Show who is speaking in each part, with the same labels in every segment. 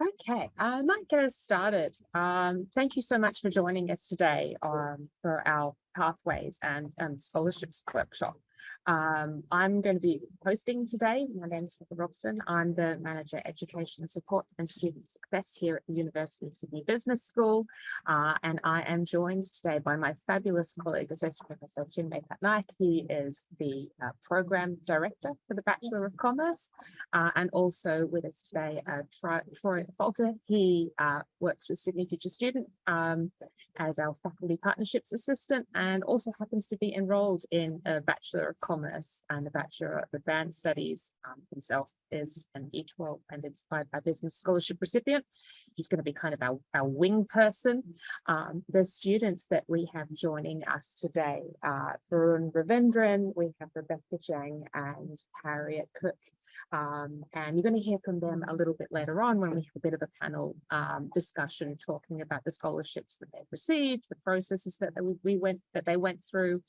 Speaker 1: Okay, I might get us started. Thank you so much for joining us today for our Pathways and Scholarships workshop. I'm going to be hosting today. My name is Heather Robson. I'm the Manager Education Support and Student Success here at the University of Sydney Business School. And I am joined today by my fabulous colleague, Associate Professor Chinmay Patnaik. He is the Program Director for the Bachelor of Commerce. And also with us today, Troy Falter. He works with Sydney Future Student as our Faculty Partnerships Assistant and also happens to be enrolled in a Bachelor of Commerce and a Bachelor of Advanced Studies. Himself is an E12 and Inspired by Business Scholarship recipient. He's going to be kind of our wing person. The students that we have joining us today, Varun Ravindran, we have Rebecca Jang and Harriet Cook. And you're going to hear from them a little bit later on when we have a bit of a panel discussion talking about the scholarships that they've received, the processes that they went through,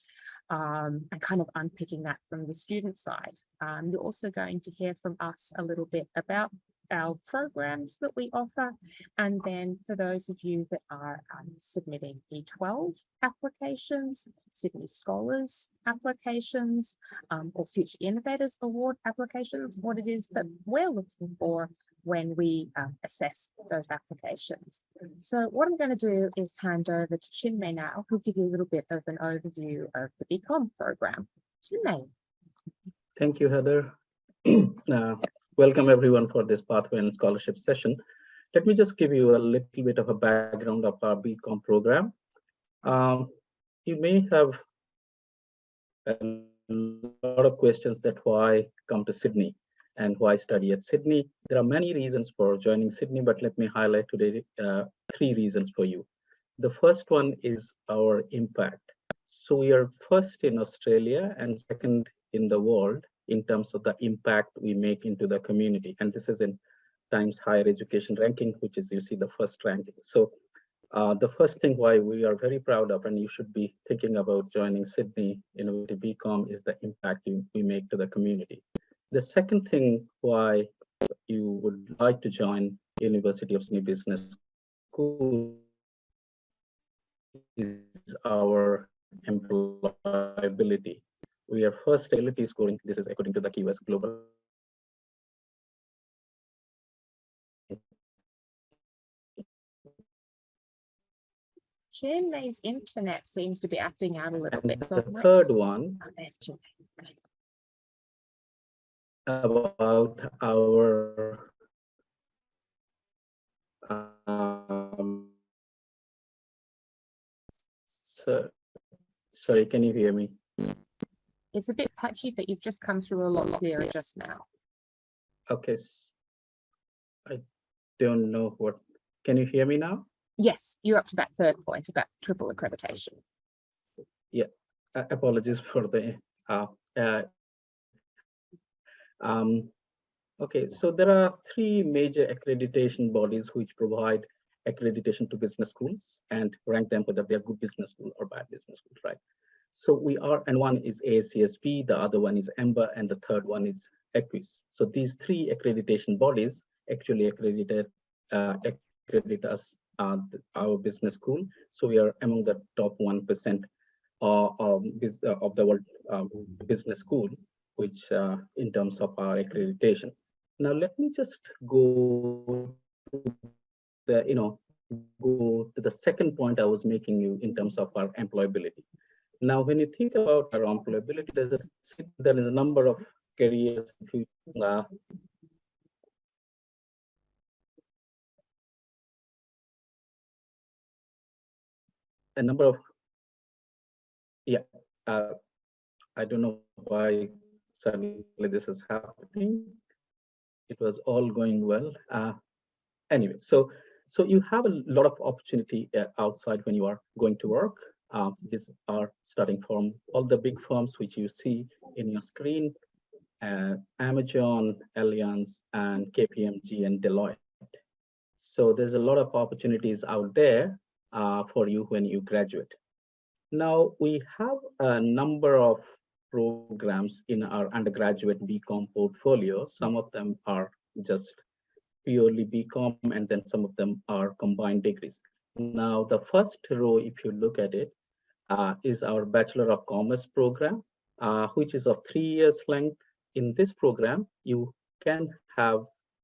Speaker 1: and kind of unpicking that from the student side. You're also going to hear from us a little bit about our programs that we offer, and then for those of you that are submitting E12 applications, Sydney Scholars applications, or Future Innovators Award applications, what it is that we're looking for when we assess those applications. So what I'm going to do is hand over to Chinmay now, who'll give you a little bit of an overview of the BCom program. Chinmay.
Speaker 2: Thank you, Heather. Welcome everyone for this Pathway and Scholarship session. Let me just give you a little bit of a background of our BCom program. You may have a lot of questions that why come to Sydney and why study at Sydney. There are many reasons for joining Sydney, but let me highlight today 3 reasons for you. The first one is our impact. So we are first in Australia and second in the world in terms of the impact we make into the community. And this is in Times Higher Education ranking, which is, you see, the first ranking. So the first thing why we are very proud of, and you should be thinking about joining Sydney Innovative BCom, is the impact we make to the community. The second thing why you would like to join University of Sydney Business School is our employability. We are first ability scoring. This is according to the QS Global.
Speaker 1: Chinmay's internet seems to be acting out a little bit. So
Speaker 2: the third one about our sorry, can you hear me?
Speaker 1: It's a bit patchy, but you've just come through a lot clearer just now.
Speaker 2: Okay. I don't know what. Can you hear me now?
Speaker 1: Yes, you're up to that third point about triple accreditation.
Speaker 2: Yeah, apologies for the. Okay, so there are 3 major accreditation bodies which provide accreditation to business schools and rank them whether they're good business school or bad business school, right? So we are, and one is ASCSP, the other one is EMBA, and the third one is EQUIS. So these 3 accreditation bodies actually accredit us, our business school. So we are among the top 1% of the world business school, which in terms of our accreditation. Now let me just go to the second point I was making you in terms of our employability. Now, when you think about our employability, there is a number of careers. A number of, I don't know why suddenly this is happening. It was all going well. Anyway, so you have a lot of opportunity outside when you are going to work. These are starting from all the big firms which you see in your screen, Amazon, Allianz, and KPMG and Deloitte. So there's a lot of opportunities out there for you when you graduate. Now we have a number of programs in our undergraduate BCom portfolio. Some of them are just purely BCom, and then some of them are combined degrees. Now, the first row, if you look at it, is our Bachelor of Commerce program, which is of 3 years length. In this program, you can have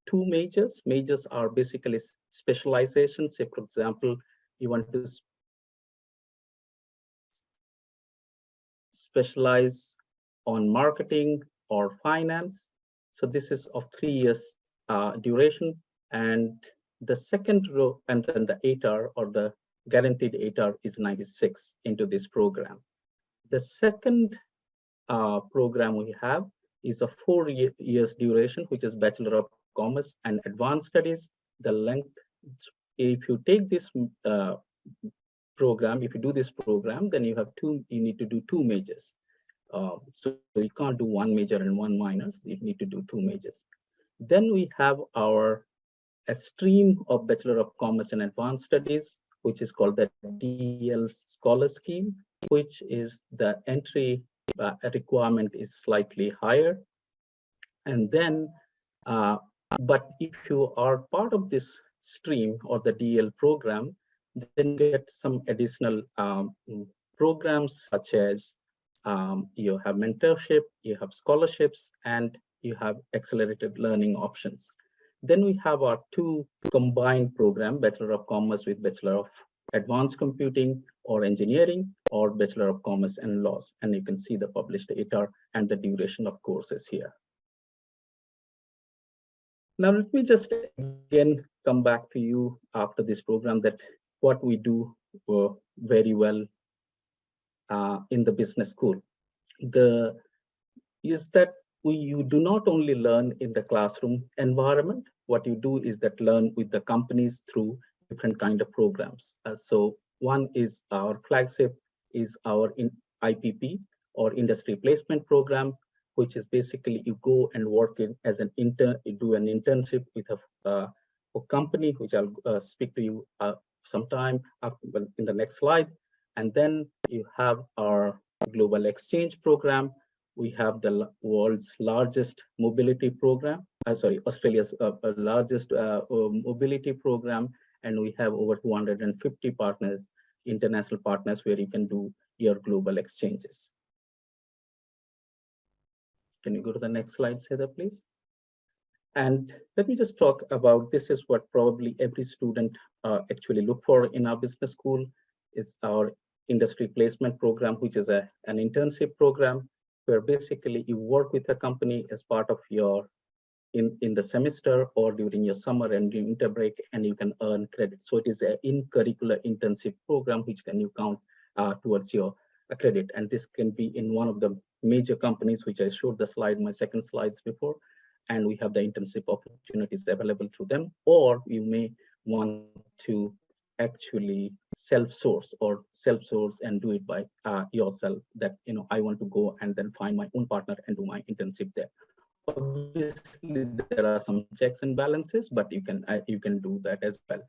Speaker 2: two majors. Majors are basically specializations. Say, for example, you want to specialize on marketing or finance. So this is of 3 years duration. And the second row, and then the ATAR or the guaranteed ATAR is 96 into this program. The second program we have is a 4 years duration, which is Bachelor of Commerce and Advanced Studies. The length, if you take this program, if you do this program, then you need to do two majors. So you can't do one major and one minor. You need to do two majors. Then we have a stream of Bachelor of Commerce and Advanced Studies, which is called the DL Scholar Scheme, which is the entry requirement is slightly higher. And then, but if you are part of this stream or the DL program, then you get some additional programs such as you have mentorship, you have scholarships, and you have accelerated learning options. Then we have our two combined program, Bachelor of Commerce with Bachelor of Advanced Computing or Engineering, or Bachelor of Commerce and Laws. And you can see the published ATAR and the duration of courses here. Now, let me just again come back to you after this program that what we do very well in the business school. Is that you do not only learn in the classroom environment. What you do is that learn with the companies through different kind of programs. So one is our flagship is our IPP or Industry Placement Program, which is basically you go and work in as an intern, you do an internship with a company, which I'll speak to you sometime in the next slide. And then you have our Global Exchange Program. We have the world's largest mobility program, Australia's largest mobility program, and we have over 250 partners, international partners, where you can do your global exchanges. Can you go to the next slide, Heather, please? And let me just talk about, this is what probably every student actually look for in our business school. It's our Industry Placement Program, which is an internship program, where basically you work with a company as part of your in the semester or during your summer and winter break, and you can earn credit. So it is an in-curricular internship program which can you count towards your credit. And this can be in one of the major companies, which I showed the slide, my second slides before. And we have the internship opportunities available through them, or you may want to actually self-source and do it by yourself, that I want to go and then find my own partner and do my internship there. Obviously there are some checks and balances, but you can do that as well.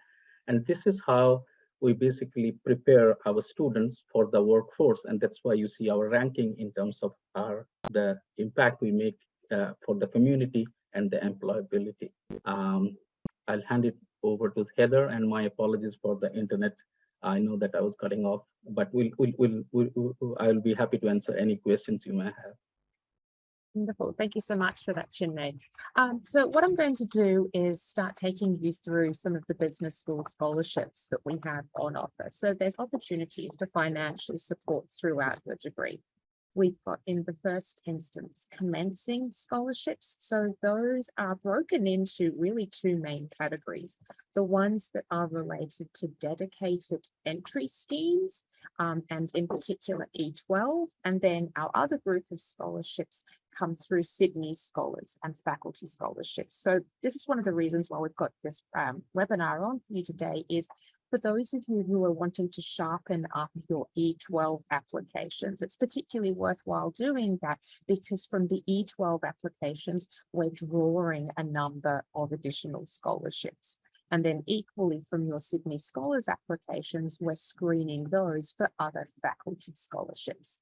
Speaker 2: And this is how we basically prepare our students for the workforce, and that's why you see our ranking in terms of the impact we make for the community and the employability. I'll hand it over to Heather, and my apologies for the internet. I know that I was cutting off, but I'll be happy to answer any questions you may have.
Speaker 1: Wonderful. Thank you so much for that, Chinmay. So what I'm going to do is start taking you through some of the business school scholarships that we have on offer. So there's opportunities for financial support throughout the degree. We've got, in the first instance, commencing scholarships. So those are broken into really two main categories. The ones that are related to dedicated entry schemes, and in particular E12. And then our other group of scholarships come through Sydney Scholars and faculty scholarships. So this is one of the reasons why we've got this webinar on for you today, is for those of you who are wanting to sharpen up your E12 applications. It's particularly worthwhile doing that because from the E12 applications, we're drawing a number of additional scholarships. And then equally from your Sydney Scholars applications, we're screening those for other faculty scholarships.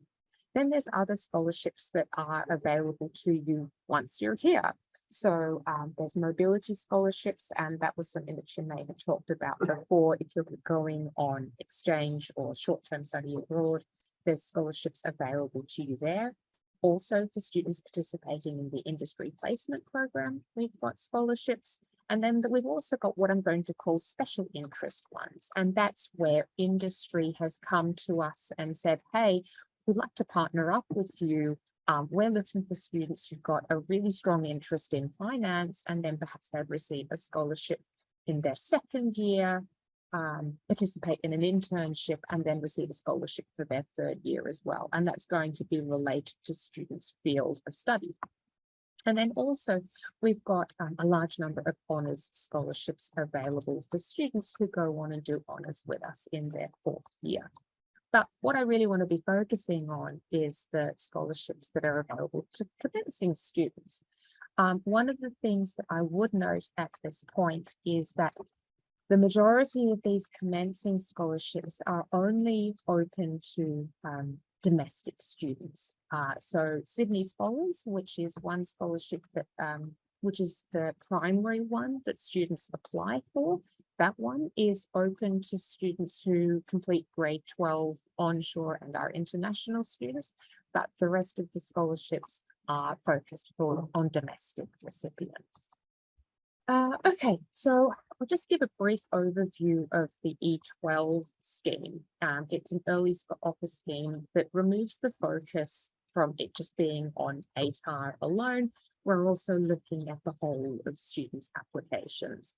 Speaker 1: Then there's other scholarships that are available to you once you're here. So there's mobility scholarships, and that was something that Sinead had talked about before. If you're going on exchange or short-term study abroad, there's scholarships available to you there. Also, for students participating in the industry placement program, we've got scholarships. And then we've also got what I'm going to call special interest ones. And that's where industry has come to us and said, hey, we'd like to partner up with you. We're looking for students who've got a really strong interest in finance, and then perhaps they've received a scholarship in their second year, participate in an internship, and then receive a scholarship for their third year as well. And that's going to be related to students' field of study. And then also we've got a large number of honours scholarships available for students who go on and do honours with us in their fourth year. But what I really want to be focusing on is the scholarships that are available to commencing students. One of the things that I would note at this point is that the majority of these commencing scholarships are only open to domestic students. So Sydney Scholars, which is one scholarship that which is the primary one that students apply for. That one is open to students who complete grade 12 onshore and are international students, but the rest of the scholarships are focused on domestic recipients. Okay, so I'll just give a brief overview of the E12 scheme. It's an early offer scheme that removes the focus from it just being on ATAR alone. We're also looking at the whole of students' applications.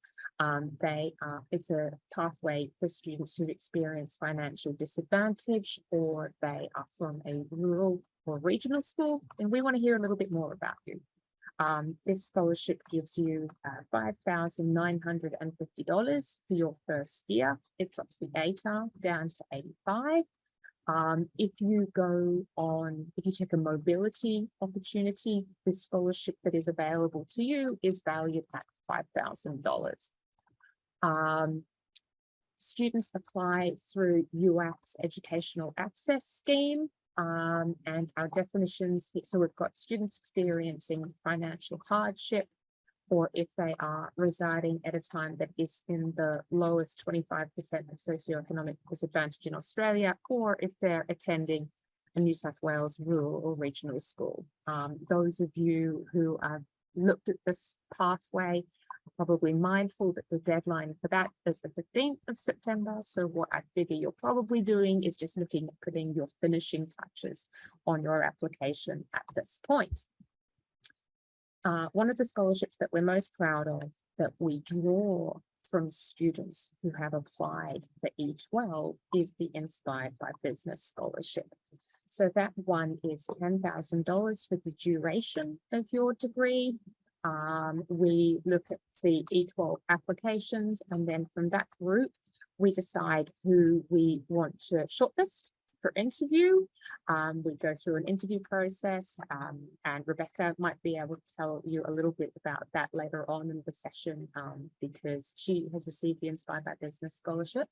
Speaker 1: It's a pathway for students who experience financial disadvantage, or they are from a rural or regional school, and we want to hear a little bit more about you. This scholarship gives you $5,950 for your first year. It drops the ATAR down to 85. If you take a mobility opportunity, the scholarship that is available to you is valued at $5,000. Students apply through UAC's Educational Access Scheme. And our definitions, so we've got students experiencing financial hardship, or if they are residing at a time that is in the lowest 25% of socioeconomic disadvantage in Australia, or if they're attending a New South Wales rural or regional school. Those of you who have looked at this pathway are probably mindful that the deadline for that is the 15th of September. So what I figure you're probably doing is just looking at putting your finishing touches on your application at this point. One of the scholarships that we're most proud of that we draw from students who have applied for E12 is the Inspired by Business Scholarship. So that one is $10,000 for the duration of your degree. We look at the E12 applications, and then from that group, we decide who we want to shortlist for interview. We go through an interview process, and Rebecca might be able to tell you a little bit about that later on in the session, because she has received the Inspired by Business Scholarship.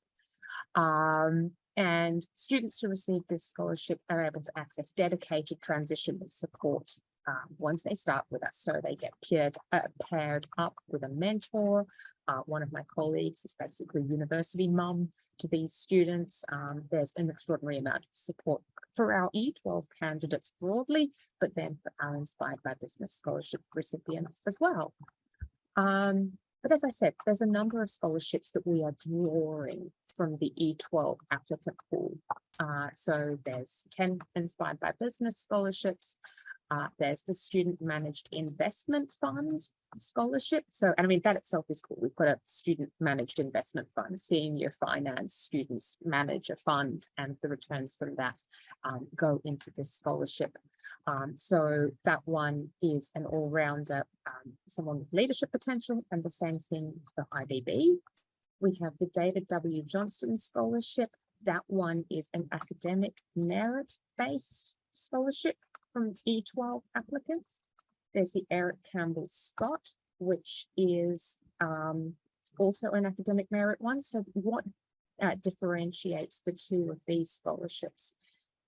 Speaker 1: And students who receive this scholarship are able to access dedicated transitional support once they start with us. So they get paired up with a mentor. One of my colleagues is basically university mum to these students. There's an extraordinary amount of support for our E12 candidates broadly, but then for our Inspired by Business Scholarship recipients as well. But as I said, there's a number of scholarships that we are drawing from the E12 applicant pool. So there's 10 Inspired by Business scholarships. There's the Student Managed Investment Fund scholarship. So, and I mean, that itself is cool. We've got a Student Managed Investment Fund. Senior finance students manage a fund, and the returns from that go into this scholarship. So that one is an all-rounder, someone with leadership potential, and the same thing for IBB. We have the David W. Johnston Scholarship. That one is an academic merit-based scholarship from E12 applicants. There's the Eric Campbell Scott, which is also an academic merit one. So what differentiates the two of these scholarships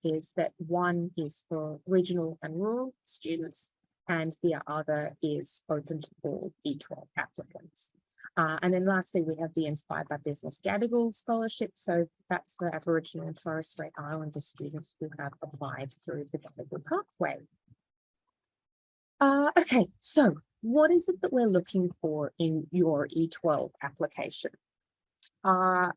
Speaker 1: is that one is for regional and rural students, and the other is open to all E12 applicants. And then lastly, we have the Inspired by Business Gadigal Scholarship. So that's for Aboriginal and Torres Strait Islander students who have applied through the Gadigal pathway. Okay, so what is it that we're looking for in your E12 application? The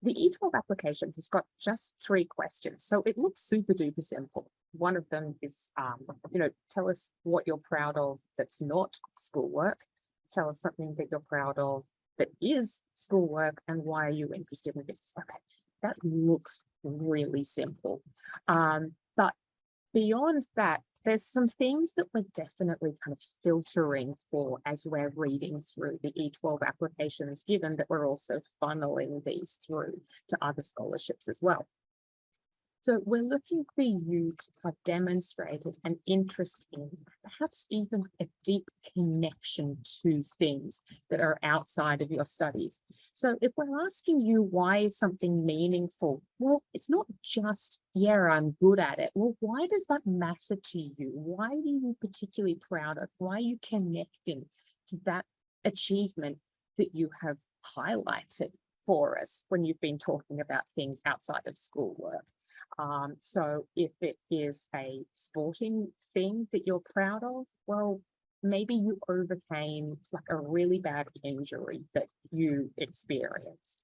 Speaker 1: E12 application has got just 3 questions, so it looks super duper simple. One of them is, tell us what you're proud of that's not schoolwork. Tell us something that you're proud of that is schoolwork, and why are you interested in business? Okay, that looks really simple. But beyond that, there's some things that we're definitely kind of filtering for as we're reading through the E12 applications, given that we're also funneling these through to other scholarships as well. So we're looking for you to have demonstrated an interest in, perhaps even a deep connection to things that are outside of your studies. So if we're asking you, why is something meaningful? Well, it's not just, yeah, I'm good at it. Well, why does that matter to you? Why are you particularly proud of? Why are you connecting to that achievement that you have highlighted for us when you've been talking about things outside of schoolwork? So if it is a sporting thing that you're proud of, well, maybe you overcame like a really bad injury that you experienced.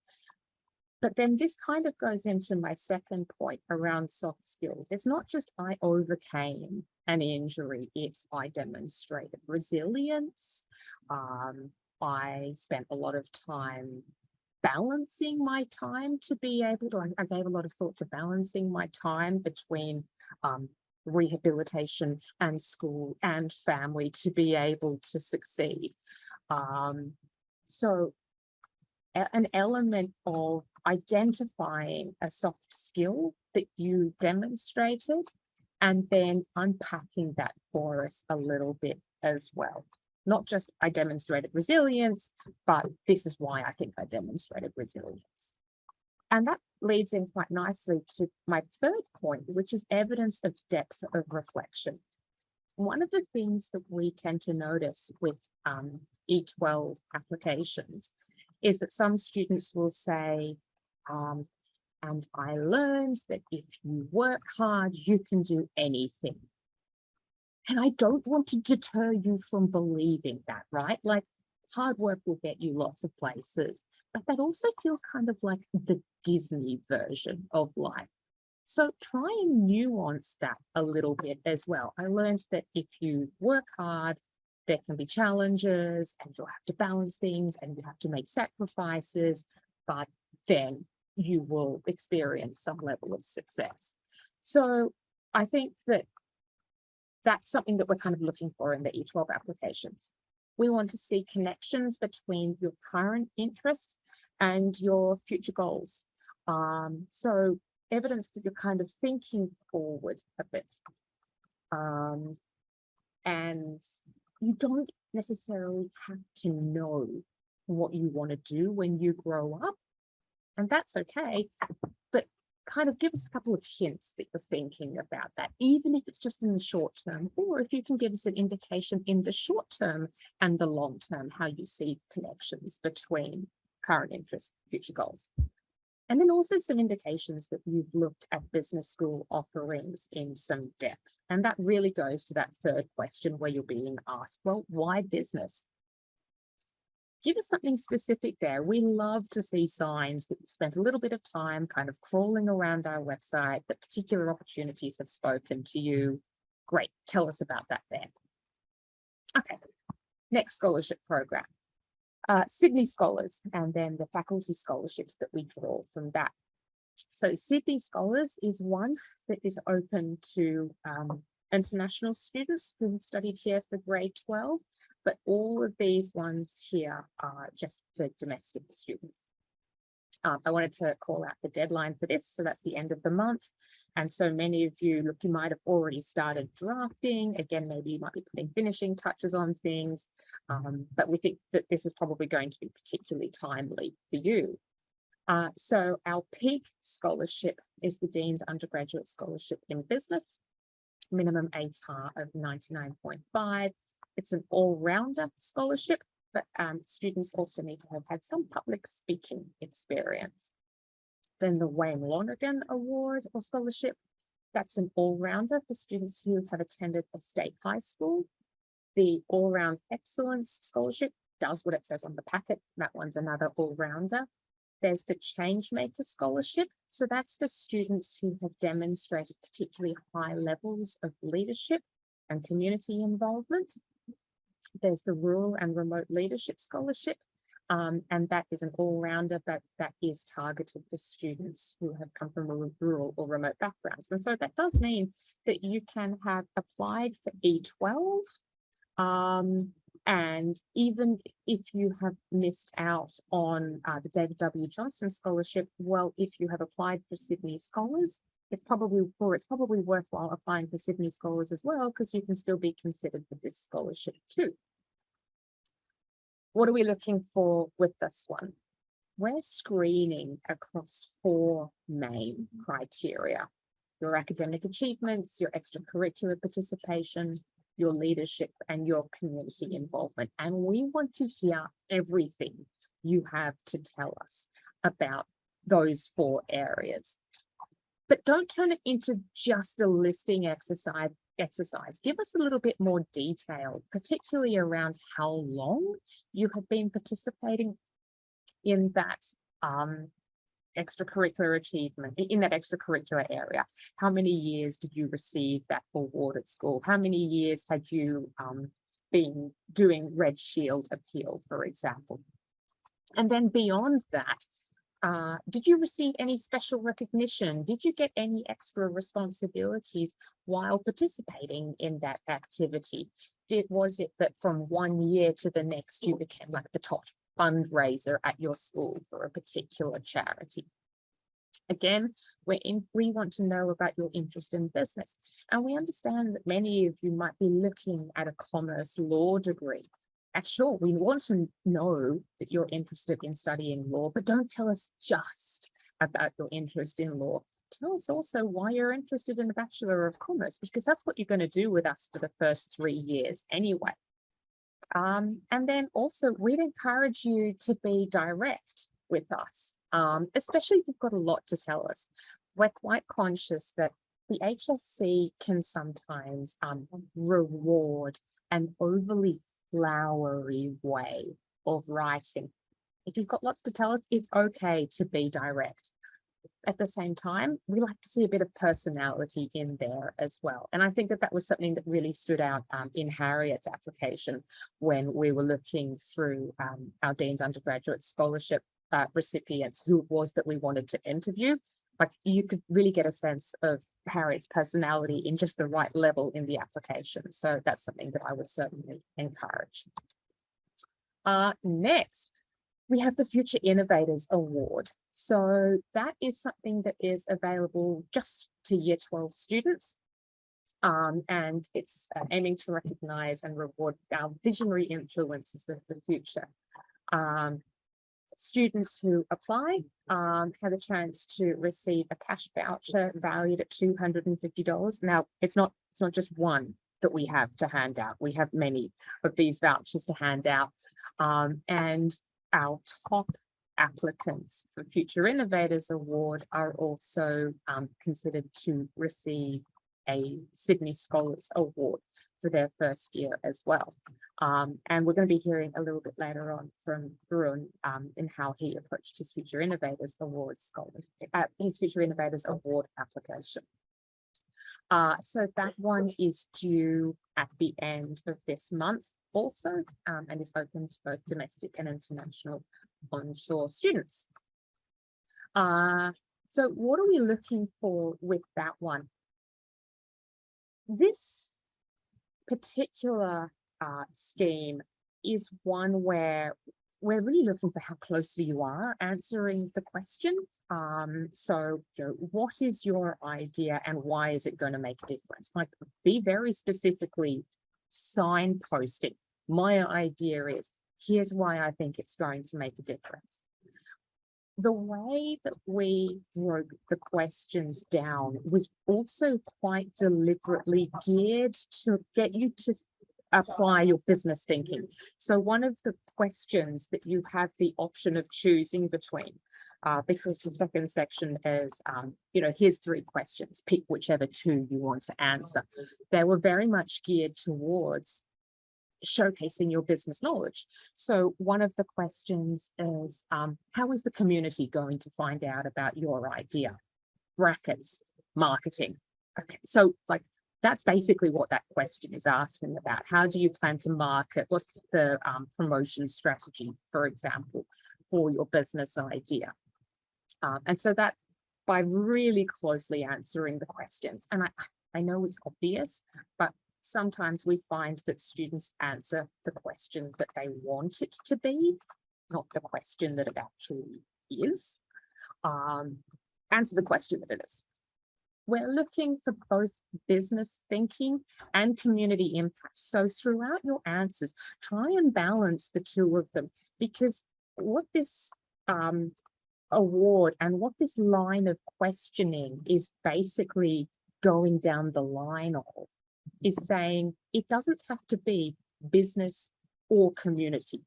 Speaker 1: But then this kind of goes into my second point around soft skills. It's not just I overcame an injury, it's I demonstrated resilience. I spent a lot of time balancing my time to be able to, I gave a lot of thought to balancing my time between rehabilitation and school and family to be able to succeed. So an element of identifying a soft skill that you demonstrated and then unpacking that for us a little bit as well. Not just I demonstrated resilience, but this is why I think I demonstrated resilience. And that leads in quite nicely to my third point, which is evidence of depth of reflection. One of the things that we tend to notice with E12 applications is that some students will say, and I learned that if you work hard, you can do anything. And I don't want to deter you from believing that, right? Like, hard work will get you lots of places, but that also feels kind of like the Disney version of life. So try and nuance that a little bit as well. I learned that if you work hard, there can be challenges and you'll have to balance things and you have to make sacrifices, but then you will experience some level of success. So I think that that's something that we're kind of looking for in the E12 applications. We want to see connections between your current interests and your future goals. So evidence that you're kind of thinking forward a bit. And you don't necessarily have to know what you want to do when you grow up, and that's okay, but kind of give us a couple of hints that you're thinking about that, even if it's just in the short term, or if you can give us an indication in the short term and the long term, how you see connections between current interests, future goals. And then also some indications that you've looked at business school offerings in some depth. And that really goes to that third question where you're being asked, well, why business? Give us something specific there. We love to see signs that you've spent a little bit of time kind of crawling around our website, that particular opportunities have spoken to you. Great, tell us about that there. Okay, next scholarship program. Sydney Scholars, and then the faculty scholarships that we draw from that. So Sydney Scholars is one that is open to international students who have studied here for grade 12, but all of these ones here are just for domestic students. I wanted to call out the deadline for this, so that's the end of the month. And so many of you, look, you might have already started drafting. Again, maybe you might be putting finishing touches on things, but we think that this is probably going to be particularly timely for you. So our peak scholarship is the Dean's Undergraduate Scholarship in Business. minimum ATAR of 99.5. It's an all-rounder scholarship, but students also need to have had some public speaking experience. Then the Wayne Lonergan Award or Scholarship, that's an all-rounder for students who have attended a state high school. The All-Round Excellence Scholarship does what it says on the packet. That one's another all-rounder. There's the Changemaker Scholarship. So that's for students who have demonstrated particularly high levels of leadership and community involvement. There's the Rural and Remote Leadership Scholarship. And that is an all-rounder, but that is targeted for students who have come from rural or remote backgrounds. And so that does mean that you can have applied for E12, and even if you have missed out on the David W. Johnson Scholarship, well, if you have applied for Sydney Scholars, it's probably worthwhile applying for Sydney Scholars as well, because you can still be considered for this scholarship too. What are we looking for with this one? We're screening across 4 main criteria: your academic achievements, your extracurricular participation, your leadership, and your community involvement. And we want to hear everything you have to tell us about those 4 areas. But don't turn it into just a listing exercise. Give us a little bit more detail, particularly around how long you have been participating in that extracurricular achievement, in that extracurricular area. How many years did you receive that award at school? How many years had you been doing Red Shield appeal, for example? And then beyond that, did you receive any special recognition? Did you get any extra responsibilities while participating in that activity? Was it that from one year to the next, you became like the top fundraiser at your school for a particular charity? Again, we want to know about your interest in business. And we understand that many of you might be looking at a commerce law degree. And sure, we want to know that you're interested in studying law, but don't tell us just about your interest in law. Tell us also why you're interested in the Bachelor of Commerce, because that's what you're going to do with us for the first 3 years anyway. And then also, we'd encourage you to be direct with us, especially if you've got a lot to tell us. We're quite conscious that the HSC can sometimes reward an overly flowery way of writing. If you've got lots to tell us, it's okay to be direct. At the same time, we like to see a bit of personality in there as well. And I think that was something that really stood out in Harriet's application when we were looking through our Dean's Undergraduate Scholarship recipients who it was that we wanted to interview. Like, you could really get a sense of Harriet's personality in just the right level in the application. So that's something that I would certainly encourage. Next, we have the Future Innovators Award. So that is something that is available just to Year 12 students. And it's aiming to recognize and reward our visionary influences of the future. Students who apply have a chance to receive a cash voucher valued at $250. Now, it's not just one that we have to hand out. We have many of these vouchers to hand out. And our top applicants for Future Innovators Award are also considered to receive a Sydney Scholars Award for their first year as well. And we're going to be hearing a little bit later on from Varun in how he approached his Future Innovators Award his Future Innovators Award application. So that one is due at the end of this month also, and is open to both domestic and international onshore students. So what are we looking for with that one? This particular scheme is one where we're really looking for how closely you are answering the question. So, what is your idea and why is it going to make a difference? Like, be very specifically signposting. My idea is, here's why I think it's going to make a difference. the way that we broke the questions down was also quite deliberately geared to get you to apply your business thinking. So one of the questions that you have the option of choosing between, because the second section is, here's 3 questions, pick whichever 2 you want to answer. They were very much geared towards showcasing your business knowledge. So one of the questions is, how is the community going to find out about your idea? Brackets, marketing. Okay, so like that's basically what that question is asking about. How do you plan to market? What's the promotion strategy, for example, for your business idea? And so that by really closely answering the questions, and I know it's obvious, but sometimes we find that students answer the question that they want it to be, not the question that it actually is. Answer the question that it is. We're looking for both business thinking and community impact. So throughout your answers, try and balance the 2 of them, because what this award and what this line of questioning is basically going down the line of is saying it doesn't have to be business or community.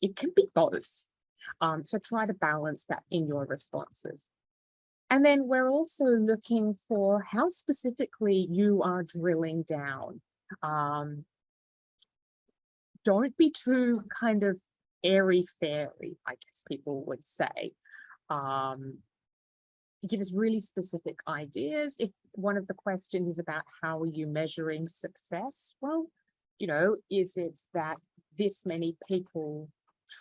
Speaker 1: It can be both. So try to balance that in your responses. And then we're also looking for how specifically you are drilling down. Don't be too kind of airy-fairy, I guess people would say. Give us really specific ideas. If one of the questions is about how are you measuring success? Well, is it that this many people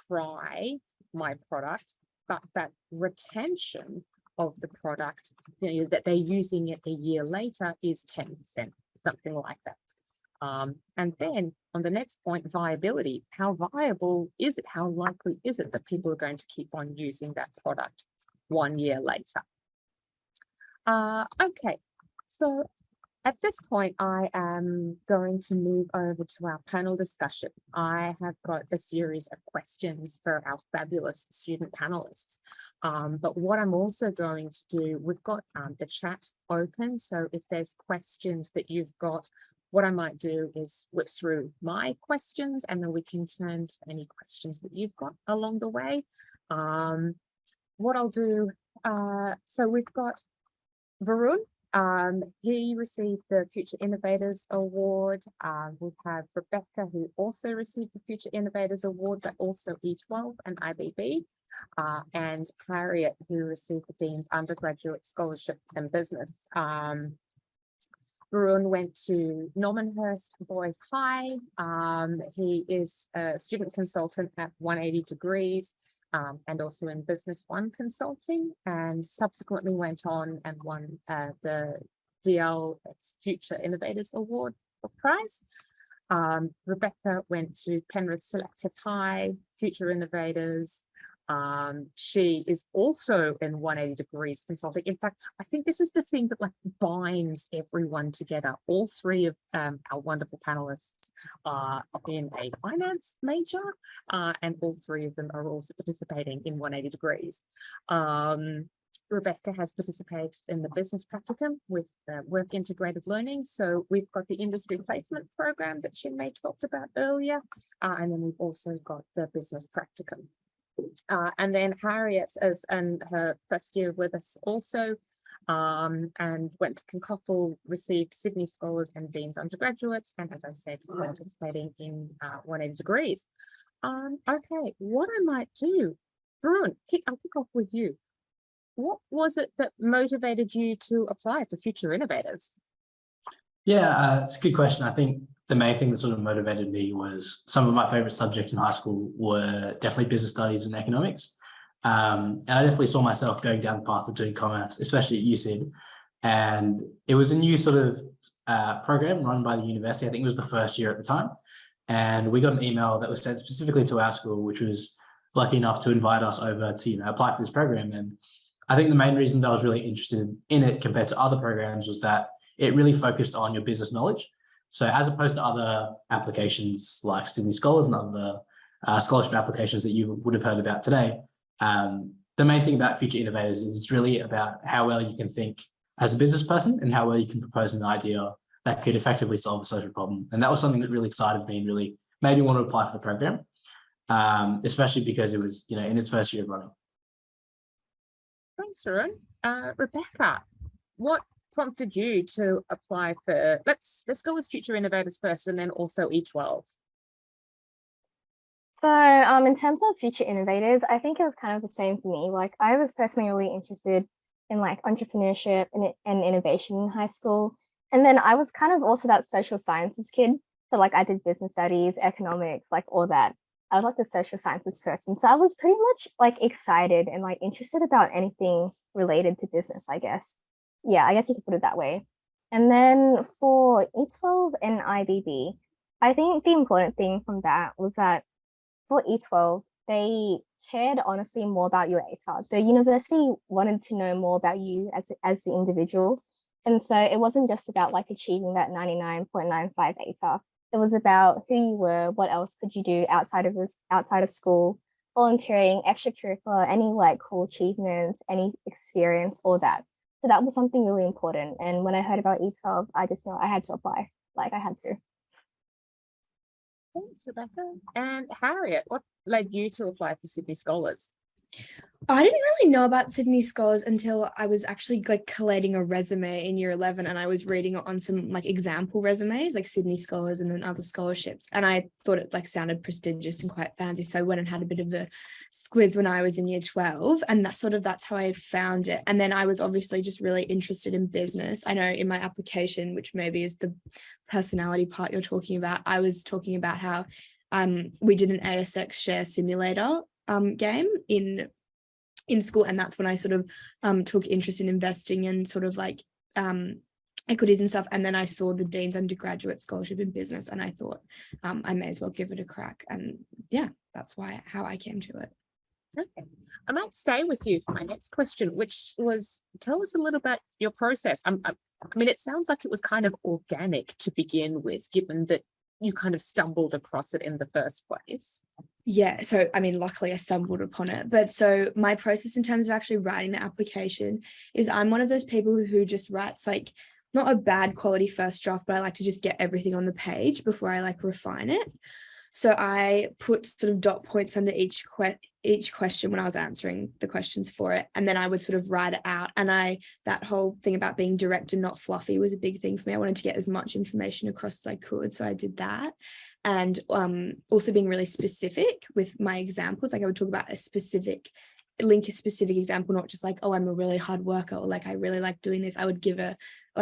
Speaker 1: try my product, but that retention of the product, that they're using it a year later is 10%, something like that. And then on the next point, viability. How viable is it? How likely is it that people are going to keep on using that product 1 year later? Okay, so at this point, I am going to move over to our panel discussion. I have got a series of questions for our fabulous student panelists. But what I'm also going to do, we've got the chat open. So if there's questions that you've got, what I might do is whip through my questions and then we can turn to any questions that you've got along the way. What I'll do, so we've got Varun. He received the Future Innovators Award. We have Rebecca, who also received the Future Innovators Award, but also E12 and IBB. And Harriet, who received the Dean's Undergraduate Scholarship in Business. Varun went to Normanhurst Boys High. He is a student consultant at 180 Degrees. And also in Business One Consulting, and subsequently went on and won the DL Future Innovators Award prize. Rebecca went to Penrith Selective High, Future Innovators. She is also in 180 Degrees Consulting. In fact, I think this is the thing that binds everyone together. All 3 of our wonderful panelists are in a finance major, and all 3 of them are also participating in 180 Degrees. Rebecca has participated in the business practicum with work integrated learning. So we've got the industry placement program that Chinmay talked about earlier, and then we've also got the business practicum. And then Harriet is in her first year with us also, and went to Kincoppel, received Sydney Scholars and Dean's Undergraduate, and as I said, participating in 180 Degrees. Okay, what I might do, Varun, I'll kick off with you. What was it that motivated you to apply for Future Innovators?
Speaker 3: Yeah, it's a good question. I think the main thing that sort of motivated me was some of my favorite subjects in high school were definitely business studies and economics. And I definitely saw myself going down the path of doing commerce, especially at UCID. And it was a new sort of program run by the university. I think it was the first year at the time. And we got an email that was sent specifically to our school, which was lucky enough to invite us over to apply for this program. And I think the main reason that I was really interested in it compared to other programs was that it really focused on your business knowledge. So as opposed to other applications like Sydney Scholars and other scholarship applications that you would have heard about today, the main thing about Future Innovators is it's really about how well you can think as a business person and how well you can propose an idea that could effectively solve a social problem. And that was something that really excited me and really made me want to apply for the program, especially because it was, in its first year of running.
Speaker 1: Thanks, Varun. Rebecca, what prompted you to apply for, let's go with Future Innovators first and then also E12.
Speaker 4: So in terms of Future Innovators, I think it was kind of the same for me. Like I was personally really interested in like entrepreneurship and innovation in high school. And then I was kind of also that social sciences kid. So like I did business studies, economics, like all that. I was like the social sciences person. So I was pretty much like excited and like interested about anything related to business, I guess. Yeah, I guess you could put it that way. And then for E12 and IBB, I think the important thing from that was that for E12, they cared honestly more about your ATAR. The university wanted to know more about you as the individual. And so it wasn't just about like achieving that 99.95 ATAR. It was about who you were, what else could you do outside of school, volunteering, extracurricular, any like cool achievements, any experience, all that. So that was something really important. And when I heard about E12, I just know I had to apply. Like I had to.
Speaker 1: Thanks, Rebecca. And Harriet, what led you to apply for Sydney Scholars?
Speaker 5: I didn't really know about Sydney Scholars until I was actually like collating a resume in year 11, and I was reading on some like example resumes like Sydney Scholars and then other scholarships, and I thought it like sounded prestigious and quite fancy, so I went and had a bit of a squiz when I was in year 12, and that's how I found it. And then I was obviously just really interested in business. I know in my application, which maybe is the personality part you're talking about, I was talking about how we did an ASX share simulator game in school, and that's when I sort of took interest in investing and sort of like equities and stuff. And then I saw the Dean's undergraduate scholarship in business, and I thought I may as well give it a crack. And yeah, that's how I came to it.
Speaker 1: Okay, I might stay with you for my next question, which was, tell us a little about your process. I mean, it sounds like it was kind of organic to begin with, given that you kind of stumbled across it in the first place.
Speaker 5: Yeah, so I mean, luckily I stumbled upon it. But so my process in terms of actually writing the application is I'm one of those people who just writes like not a bad quality first draft, but I like to just get everything on the page before I like refine it. So I put sort of dot points under each question when I was answering the questions for it. And then I would sort of write it out. And that whole thing about being direct and not fluffy was a big thing for me. I wanted to get as much information across as I could. So I did that. And also being really specific with my examples. Like I would talk about a specific example, not just like, oh, I'm a really hard worker, or like I really like doing this. I would give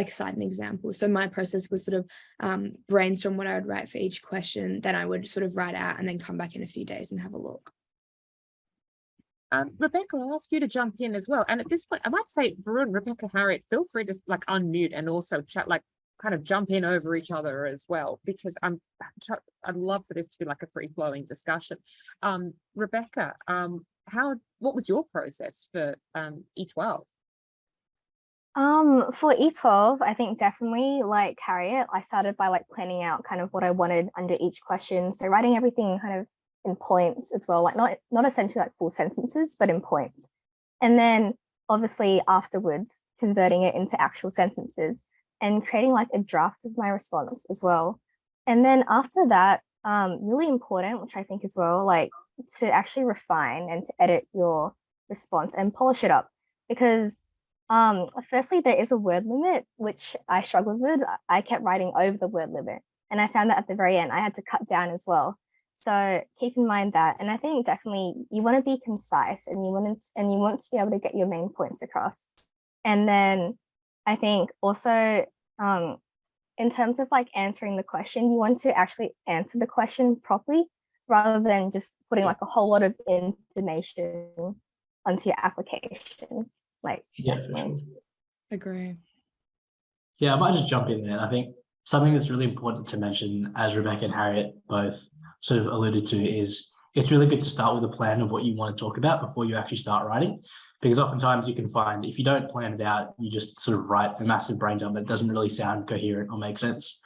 Speaker 5: cite an example. So my process was sort of brainstorm what I would write for each question. Then I would sort of write out and then come back in a few days and have a look.
Speaker 1: Rebecca, I'll ask you to jump in as well. And at this point, I might say, Varun, Rebecca, Harriet, feel free to like unmute and also chat, like kind of jump in over each other as well, because I'd love for this to be like a free-flowing discussion. Rebecca, what was your process for E12?
Speaker 4: For E12, I think definitely like Harriet, I started by like planning out kind of what I wanted under each question. So writing everything kind of in points as well, like not essentially like full sentences, but in points. And then obviously afterwards, converting it into actual sentences and creating like a draft of my response as well. And then after that, really important, which I think as well, like to actually refine and to edit your response and polish it up. Because firstly, there is a word limit, which I struggled with. I kept writing over the word limit. And I found that at the very end, I had to cut down as well. So keep in mind that. And I think definitely you want to be concise and you want to be able to get your main points across. And then I think also in terms of like answering the question, you want to actually answer the question properly rather than just putting like a whole lot of information onto your application. Like,
Speaker 3: yeah, for sure.
Speaker 5: Agree.
Speaker 3: Yeah, I might just jump in there. I think something that's really important to mention, as Rebecca and Harriet both sort of alluded to, is it's really good to start with a plan of what you want to talk about before you actually start writing. Because oftentimes you can find if you don't plan it out, you just sort of write a massive brain dump that doesn't really sound coherent or make sense.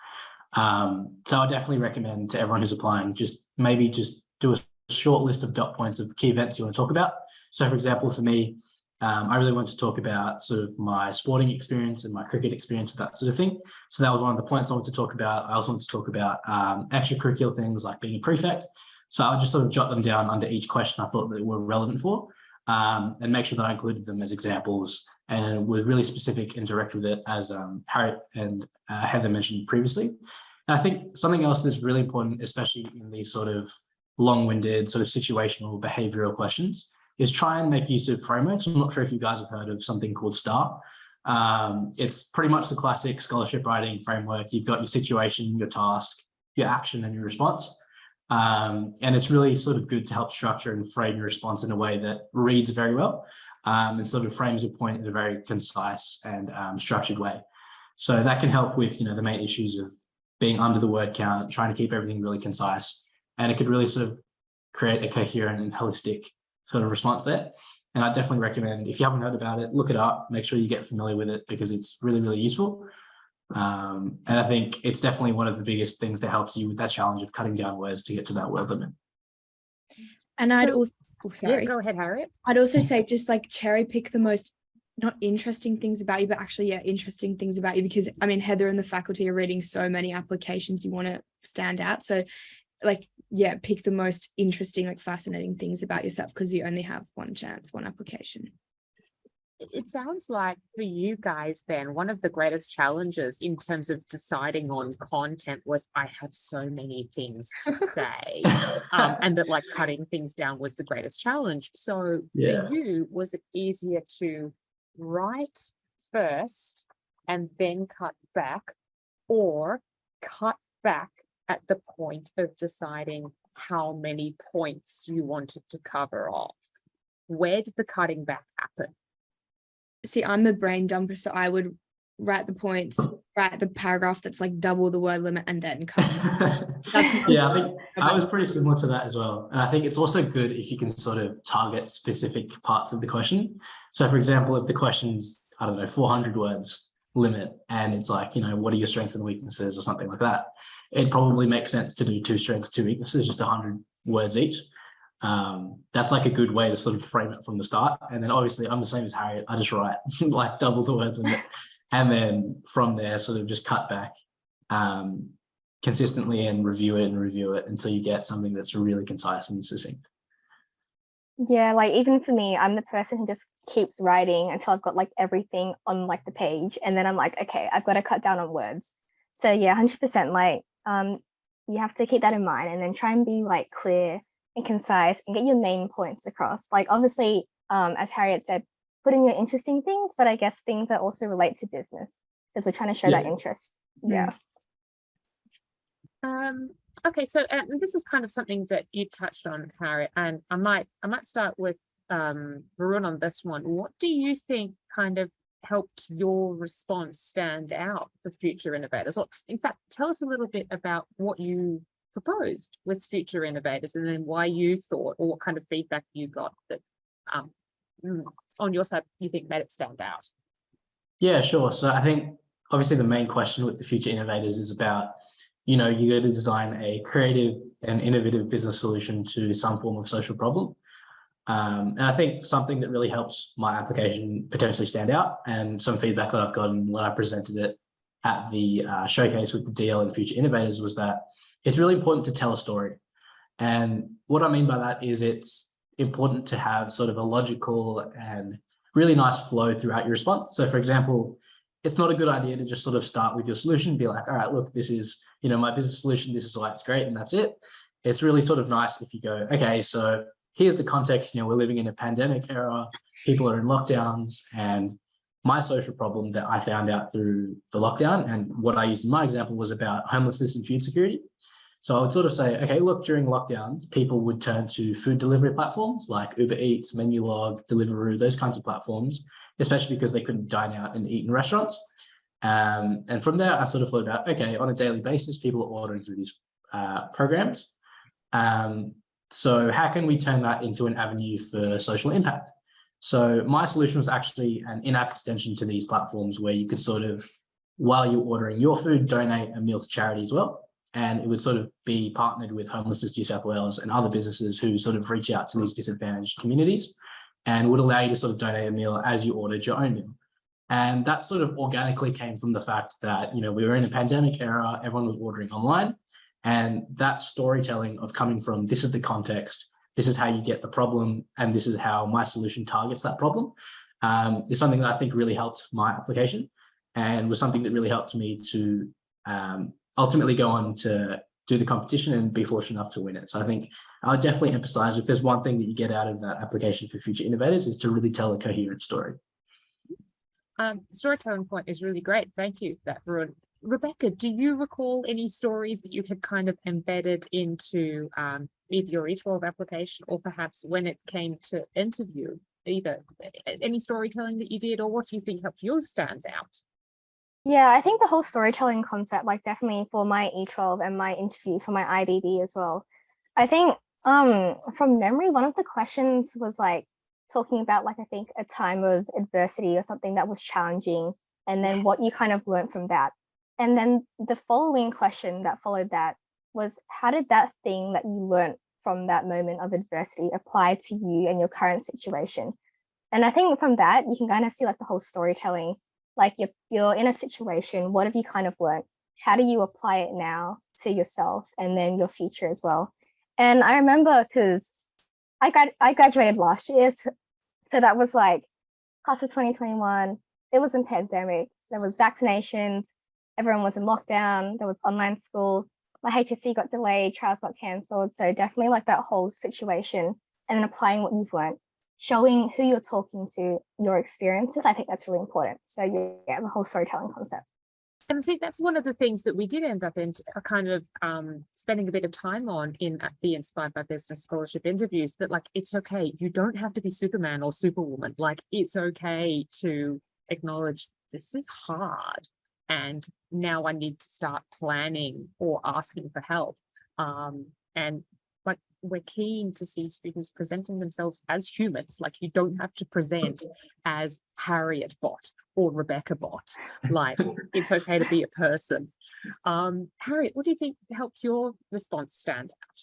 Speaker 3: So I definitely recommend to everyone who's applying, just do a short list of dot points of key events you want to talk about. So for example, for me, I really want to talk about sort of my sporting experience and my cricket experience, that sort of thing. So that was one of the points I wanted to talk about. I also want to talk about extracurricular things like being a prefect. So I'll just sort of jot them down under each question I thought that were relevant for, and make sure that I included them as examples and was really specific and direct with it, as Harriet and Heather mentioned previously. And I think something else that's really important, especially in these sort of long-winded sort of situational behavioral questions, is try and make use of frameworks. I'm not sure if you guys have heard of something called STAR. It's pretty much the classic scholarship writing framework. You've got your situation, your task, your action, and your response. And it's really sort of good to help structure and frame your response in a way that reads very well, and sort of frames your point in a very concise and structured way. So that can help with, the main issues of being under the word count, trying to keep everything really concise. And it could really sort of create a coherent and holistic sort of response there. And I definitely recommend, if you haven't heard about it, look it up, make sure you get familiar with it, because it's really, really useful. And I think it's definitely one of the biggest things that helps you with that challenge of cutting down words to get to that word limit.
Speaker 5: And I'd
Speaker 1: So-
Speaker 5: also, sorry.
Speaker 1: Yeah, go ahead, Harriet.
Speaker 5: I'd also say just like cherry pick the most, not interesting things about you, but actually, interesting things about you, because I mean, Heather and the faculty are reading so many applications, you want to stand out. So pick the most interesting, fascinating things about yourself, because you only have one chance, one application.
Speaker 1: It sounds like for you guys then, one of the greatest challenges in terms of deciding on content was, I have so many things to say, and that cutting things down was the greatest challenge. So
Speaker 3: Yeah.
Speaker 1: for you, was it easier to write first and then cut back, or cut back at the point of deciding how many points you wanted to cover off? Where did the cutting back happen?
Speaker 5: See, I'm a brain dumper, so I would write the points, write the paragraph that's double the word limit, and then cut.
Speaker 3: Yeah, I think I was pretty similar to that as well. And I think it's also good if you can sort of target specific parts of the question. So for example, if the question's, 400 words limit, and it's what are your strengths and weaknesses or something like that, it probably makes sense to do 2 strengths, 2 weaknesses, just 100 words each. That's a good way to sort of frame it from the start. And then obviously I'm the same as Harriet. I just write double the word limit, and then from there sort of just cut back consistently and review it until you get something that's really concise and succinct.
Speaker 4: Yeah, even for me, I'm the person who just keeps writing until I've got everything on the page, and then I'm okay, I've got to cut down on words. So yeah, 100%. You have to keep that in mind, and then try and be clear and concise and get your main points across. Obviously, as Harriet said, put in your interesting things, but I guess things that also relate to business, because we're trying to show that interest. Yeah.
Speaker 1: Okay, so this is kind of something that you touched on, Harriet, and I might start with Varun on this one. What do you think kind of helped your response stand out for Future Innovators? Or in fact, tell us a little bit about what you proposed with Future Innovators, and then why you thought, or what kind of feedback you got that on your side you think made it stand out.
Speaker 3: Yeah, sure. So I think obviously the main question with the Future Innovators is about, you got to design a creative and innovative business solution to some form of social problem. And I think something that really helps my application potentially stand out, and some feedback that I've gotten when I presented it at the showcase with the DL and Future Innovators, was that it's really important to tell a story. And what I mean by that is it's important to have sort of a logical and really nice flow throughout your response. So for example, it's not a good idea to just sort of start with your solution, be all right, look, this is, my business solution, this is why it's great, and that's it. It's really sort of nice if you go, okay, so here's the context, we're living in a pandemic era, people are in lockdowns, and my social problem that I found out through the lockdown, and what I used in my example, was about homelessness and food security. So I would sort of say, okay, look, during lockdowns, people would turn to food delivery platforms like Uber Eats, Menulog, Deliveroo, those kinds of platforms, especially because they couldn't dine out and eat in restaurants. And from there, I sort of thought about, okay, on a daily basis, people are ordering through these programs. So how can we turn that into an avenue for social impact? So my solution was actually an in-app extension to these platforms, where you could sort of, while you're ordering your food, donate a meal to charity as well. And it would sort of be partnered with Homelessness New South Wales and other businesses who sort of reach out to these disadvantaged communities. and would allow you to sort of donate a meal as you ordered your own meal. And that sort of organically came from the fact that, we were in a pandemic era, everyone was ordering online. And that storytelling of coming from, this is the context, this is how you get the problem, and this is how my solution targets that problem, is something that I think really helped my application, and was something that really helped me to ultimately go on to do the competition and be fortunate enough to win it. So I think I'll definitely emphasize, if there's one thing that you get out of that application for future innovators, is to really tell a coherent story.
Speaker 1: Storytelling point is really great. Thank you for that, Varun. Rebecca, do you recall any stories that you had kind of embedded into either your E12 application, or perhaps when it came to interview, either any storytelling that you did, or what do you think helped you stand out?
Speaker 4: Yeah, I think the whole storytelling concept, like definitely for my E12 and my interview for my IBB as well. I think from memory, one of the questions was like talking about like, I think a time of adversity or something that was challenging, and then what you kind of learned from that. And then the following question that followed that was, how did that thing that you learned from that moment of adversity apply to you and your current situation? And I think from that, you can kind of see like the whole storytelling, like you're in a situation, what have you kind of learned? How do you apply it now to yourself and then your future as well? And I remember, because I graduated last year, so that was like class of 2021. It was in pandemic. There was vaccinations. Everyone was in lockdown. There was online school. My HSC got delayed. Trials got cancelled. So definitely like that whole situation, and then applying what you've learned, showing who you're talking to, your experiences. I think that's really important. So yeah, the whole storytelling concept.
Speaker 1: And I think that's one of the things that we did end up in kind of spending a bit of time on in the Inspired by Business Scholarship interviews, that like, it's okay. You don't have to be Superman or Superwoman. Like, it's okay to acknowledge this is hard, and now I need to start planning or asking for help. And like, we're keen to see students presenting themselves as humans. Like, you don't have to present as Harriet Bot or Rebecca Bot. Like, it's okay to be a person. Harriet, what do you think helped your response stand out?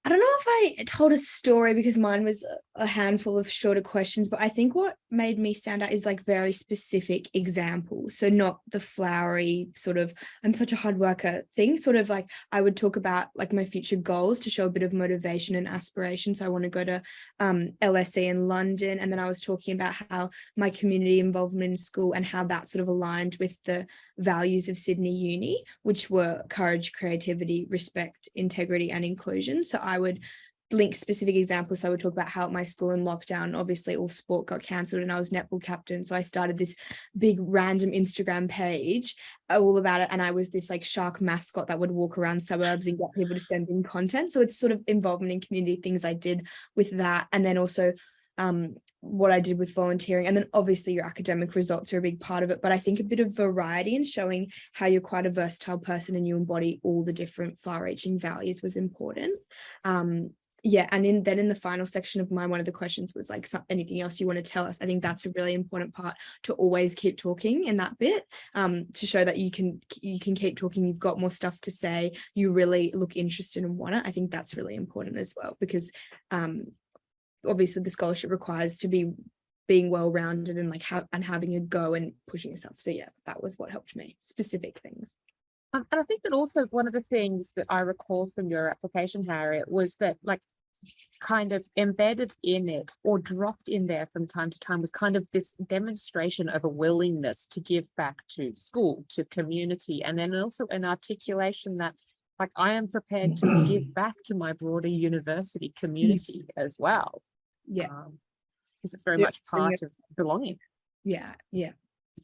Speaker 5: I don't know if I told a story, because mine was a handful of shorter questions, but I think what made me stand out is like very specific examples. So not the flowery sort of, I'm such a hard worker thing, sort of like I would talk about like my future goals to show a bit of motivation and aspiration. So I want to go to LSE in London. And then I was talking about how my community involvement in school and how that sort of aligned with the values of Sydney Uni, which were courage, creativity, respect, integrity, and inclusion. So I would link specific examples. So I would talk about how at my school in lockdown, obviously all sport got cancelled and I was netball captain. So I started this big random Instagram page all about it. And I was this like shark mascot that would walk around suburbs and get people to send in content. So it's sort of involvement in community things I did with that. And then also what I did with volunteering, and then obviously your academic results are a big part of it, but I think a bit of variety and showing how you're quite a versatile person and you embody all the different far-reaching values was important. Yeah, and then in the final section of mine, one of the questions was like, anything else you want to tell us? I think that's a really important part, to always keep talking in that bit, to show that you can keep talking, you've got more stuff to say, you really look interested and want it. I think that's really important as well, because obviously the scholarship requires to be being well-rounded and like having a go and pushing yourself. So yeah, that was what helped me, specific things.
Speaker 1: And I think that also one of the things that I recall from your application, Harriet, was that like kind of embedded in it or dropped in there from time to time was kind of this demonstration of a willingness to give back to school, to community, and then also an articulation that like, I am prepared to give back to my broader university community as well.
Speaker 5: Yeah,
Speaker 1: because it's very much part of belonging.
Speaker 5: Yeah,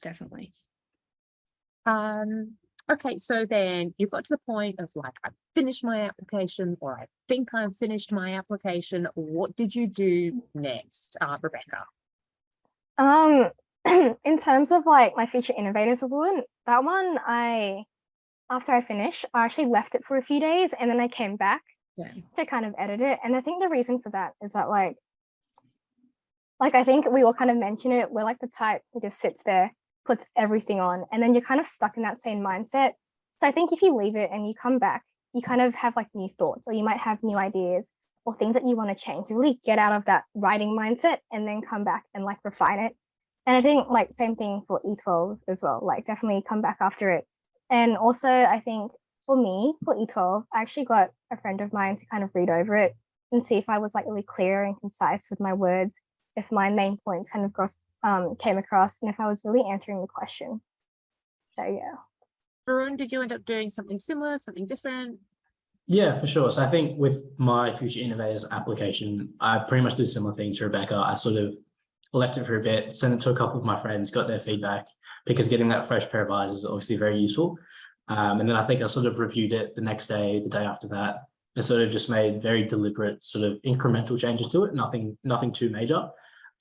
Speaker 5: definitely.
Speaker 1: Okay, so then you got to the point of like, I finished my application, or I think I've finished my application. What did you do next, Rebecca?
Speaker 4: In terms of like my Future Innovators Award, that one, after I finished, I actually left it for a few days and then I came back to kind of edit it. And I think the reason for that is that like I think we all kind of mention it, we're like the type that just sits there, puts everything on, and then you're kind of stuck in that same mindset. So I think if you leave it and you come back, you kind of have like new thoughts, or you might have new ideas, or things that you want to change, to really get out of that writing mindset and then come back and like refine it. And I think like same thing for E12 as well, like definitely come back after it. And also I think for me, for E12, I actually got a friend of mine to kind of read over it and see if I was like really clear and concise with my words, if my main points kind of came across, and if I was really answering the question. So yeah.
Speaker 1: Varun, did you end up doing something similar, something different?
Speaker 3: Yeah, for sure. So I think with my Future Innovators application, I pretty much did a similar thing to Rebecca. I sort of left it for a bit, sent it to a couple of my friends, got their feedback, because getting that fresh pair of eyes is obviously very useful. And then I think I sort of reviewed it the next day, the day after that, and sort of just made very deliberate sort of incremental changes to it. Nothing too major.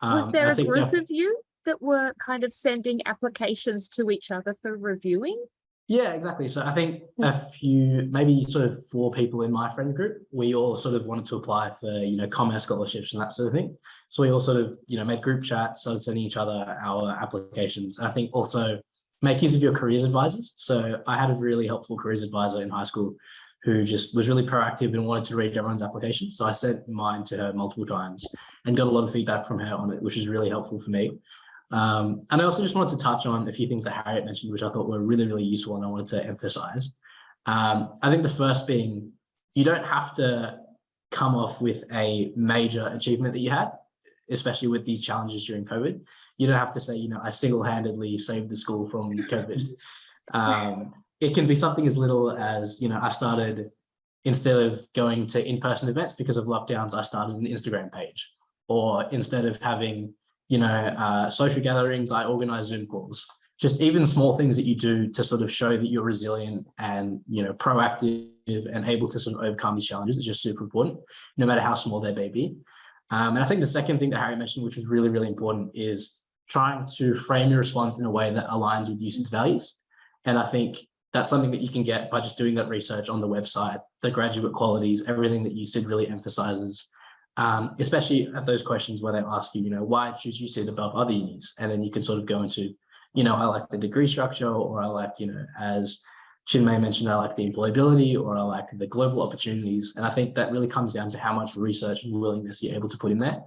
Speaker 1: Was there
Speaker 3: I
Speaker 1: a
Speaker 3: think
Speaker 1: group of you that were kind of sending applications to each other for reviewing?
Speaker 3: Yeah, exactly. So I think a few, maybe sort of 4 people in my friend group, we all sort of wanted to apply for, commerce scholarships and that sort of thing. So we all sort of, made group chats, started sending each other our applications. And I think also make use of your careers advisors. So I had a really helpful careers advisor in high school who just was really proactive and wanted to read everyone's application. So I sent mine to her multiple times and got a lot of feedback from her on it, which was really helpful for me. And I also just wanted to touch on a few things that Harriet mentioned, which I thought were really, really useful and I wanted to emphasize. I think the first being, you don't have to come off with a major achievement that you had, especially with these challenges during COVID. You don't have to say, I single-handedly saved the school from COVID. It can be something as little as, I started, instead of going to in-person events because of lockdowns, I started an Instagram page. Or instead of having social gatherings, I organize Zoom calls. Just even small things that you do to sort of show that you're resilient and, proactive and able to sort of overcome these challenges is just super important, no matter how small they may be. And I think the second thing that Harry mentioned, which was really, really important, is trying to frame your response in a way that aligns with UCIT's values. And I think that's something that you can get by just doing that research on the website, the graduate qualities, everything that UCIT really emphasizes. Especially at those questions where they ask you, why choose UCIT above other unis? And then you can sort of go into, I like the degree structure, or I like, as Chinmay mentioned, I like the employability, or I like the global opportunities. And I think that really comes down to how much research and willingness you're able to put in there.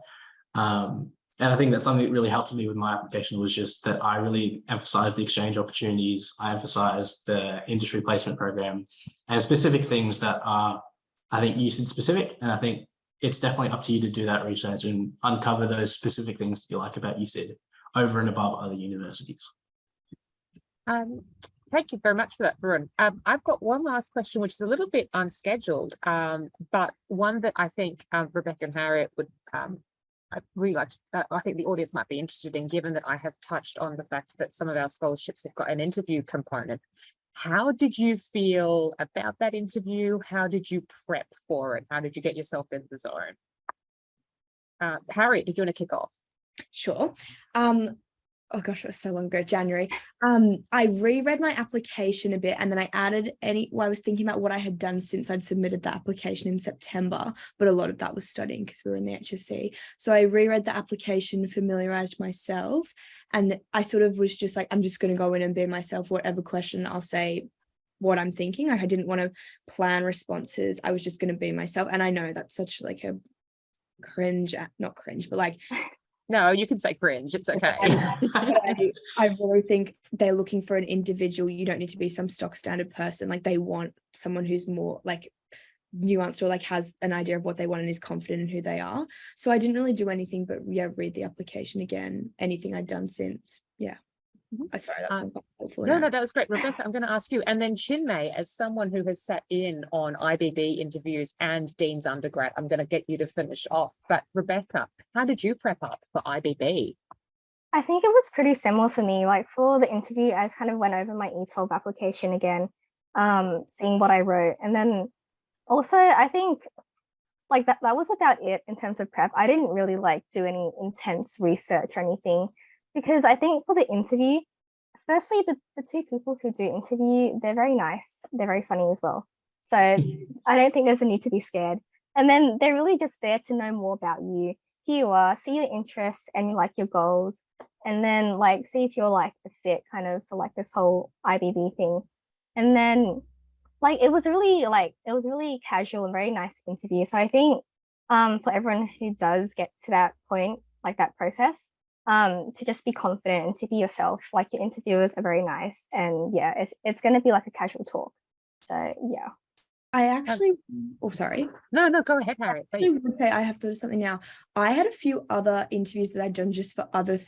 Speaker 3: And I think that's something that really helped me with my application, was just that I really emphasized the exchange opportunities. I emphasized the industry placement program and specific things that are, I think, UCIT specific. And I think it's definitely up to you to do that research and uncover those specific things that you like about UCIT over and above other universities.
Speaker 1: Thank you very much for that, Varun. I've got one last question, which is a little bit unscheduled, but one that I think Rebecca and Harriet would, I'd really like, I think the audience might be interested in, given that I have touched on the fact that some of our scholarships have got an interview component. How did you feel about that interview? How did you prep for it? How did you get yourself in the zone? Harriet, did you want to kick off?
Speaker 5: Sure. Oh gosh, it was so long ago, January. I reread my application a bit, and then I added I was thinking about what I had done since I'd submitted the application in September, but a lot of that was studying because we were in the HSC. So I reread the application, familiarized myself, and I sort of was just like, I'm just going to go in and be myself. Whatever question, I'll say what I'm thinking. I didn't want to plan responses. I was just going to be myself. And I know that's such like a not cringe, but like,
Speaker 1: no, you can say cringe. It's okay.
Speaker 5: I really think they're looking for an individual. You don't need to be some stock standard person. Like, they want someone who's more like nuanced, or like has an idea of what they want and is confident in who they are. So I didn't really do anything but read the application again, anything I'd done since. Yeah. Sorry, that's not helpful.
Speaker 1: No, that was great. Rebecca, I'm going to ask you, and then Chinmay, as someone who has sat in on IBB interviews and Dean's undergrad, I'm going to get you to finish off. But Rebecca, how did you prep up for IBB?
Speaker 4: I think it was pretty similar for me. Like for the interview, I kind of went over my E12 application again, seeing what I wrote. And then also, I think like that was about it in terms of prep. I didn't really like do any intense research or anything, because I think for the interview, firstly, the 2 people who do interview, they're very nice. They're very funny as well. So I don't think there's a need to be scared. And then they're really just there to know more about you, who you are, see your interests and like your goals, and then like see if you're like a fit kind of for like this whole IBB thing. And then like it was really casual and very nice interview. So I think for everyone who does get to that point, like that process, to just be confident and to be yourself. Like your interviewers are very nice, and yeah, it's going to be like a casual talk. So yeah.
Speaker 5: I actually, oh, sorry.
Speaker 1: No, go ahead, Harriet, please.
Speaker 5: Okay, I have thought of something now. I had a few other interviews that I'd done just for other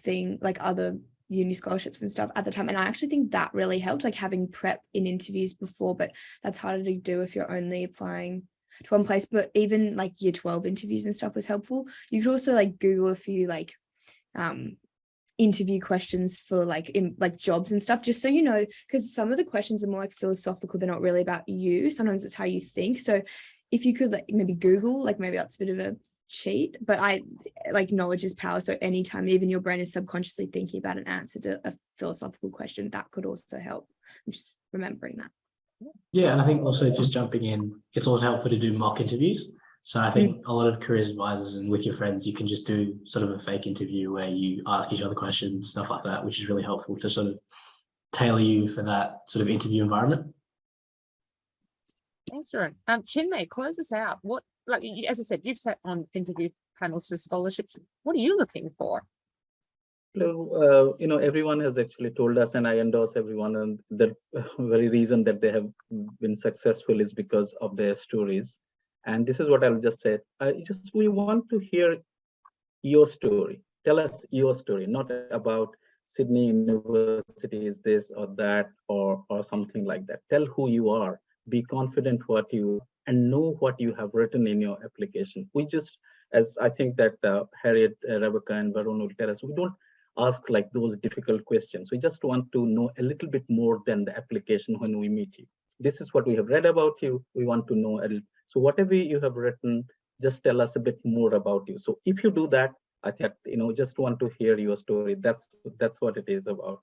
Speaker 5: like other uni scholarships and stuff at the time. And I actually think that really helped, like having prep in interviews before, but that's harder to do if you're only applying to one place. But even like year 12 interviews and stuff was helpful. You could also like Google a few like interview questions for like in like jobs and stuff, just so you know, because some of the questions are more like philosophical, they're not really about you. Sometimes it's how you think. So if you could like maybe Google, like maybe that's a bit of a cheat, but I like knowledge is power. So anytime even your brain is subconsciously thinking about an answer to a philosophical question, that could also help. I'm just remembering that.
Speaker 3: Yeah, and I think also just jumping in, it's also helpful to do mock interviews. So I think a lot of careers advisors and with your friends, you can just do sort of a fake interview where you ask each other questions, stuff like that, which is really helpful to sort of tailor you for that sort of interview environment.
Speaker 1: Thanks, Jordan. Chinmay, close us out. What, like, as I said, you've sat on interview panels for scholarships. What are you looking for?
Speaker 2: So, everyone has actually told us, and I endorse everyone, and the very reason that they have been successful is because of their stories. And this is what I'll just say. We want to hear your story. Tell us your story, not about Sydney University is this or that or something like that. Tell who you are. Be confident what you and know what you have written in your application. We just, as I think that Harriet, Rebecca, and Varun will tell us, we don't ask like those difficult questions. We just want to know a little bit more than the application when we meet you. This is what we have read about you. We want to know a little. So whatever you have written, just tell us a bit more about you. So if you do that, I think, just want to hear your story. That's what it is about.